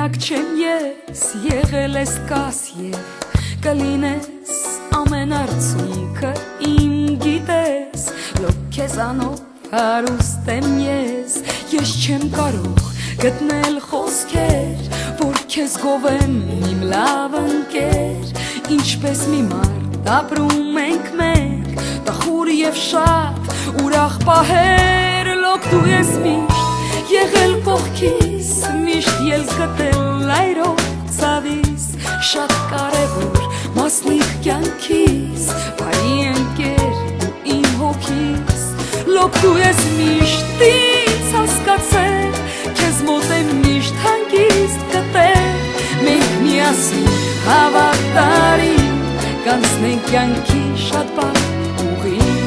Մենակ չեմ ես, եղել ես կաս և կլինես ամեն արցունքը իմ գիտես Լոք քեզանով հարուստ եմ ես չեմ կարող գտնել խոսքեր Որ քեզ գովեմ իմ լավ ընկեր Ինչպես մի մարդ ապրում ենք մենք Տխուր և շատ ուրախ պահեր Լոք դու ես միշտ եղել կողքիս Միշտ ելք գտել այրող ցավիս Շատ կարևոր մասնիկ կյանքիս Բարի ընկեր դու իմ հոգիս Լոք դու ես միշտ ինձ հասկացել Քեզ մոտ եմ միշտ հանգիստ գտել Մենք միասին հավատարիմ Կանցնենք կյանքի շատ բարդ ուղին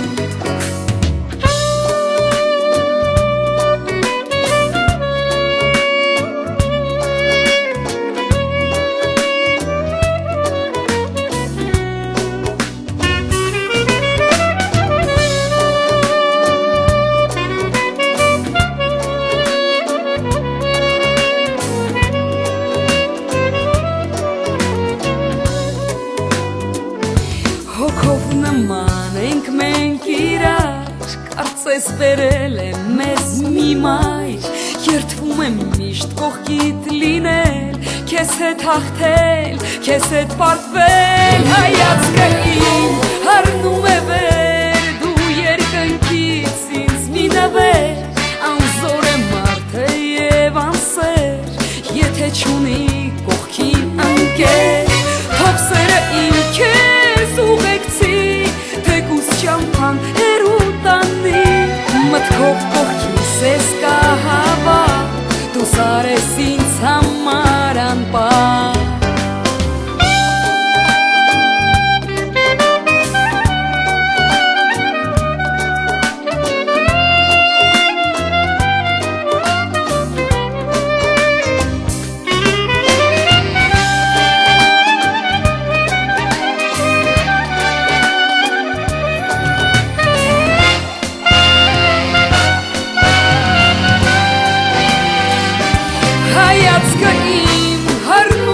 Հոգով նման ենք մենք իրար Կարծես բերել եմ մեզ մի մայր Երդվում եմ միշտ կողքիդ լինել Քեզ հետ հաղթել, քեզ հետ պարտվել Հայացքը իմ հառնում է վեր Դու երկնքից ինձ մի նվեր Անզոր է մարդը և անսեր Եթե չունի կողքին ընկեր Թող սերը իմ քեզ ուղեկցի Թեկուզ ճամփան հեռու տանի Մտքով կողքիս ես կահավա Դու սարես ինձ համար անպահ Հայացքը իմ հառնում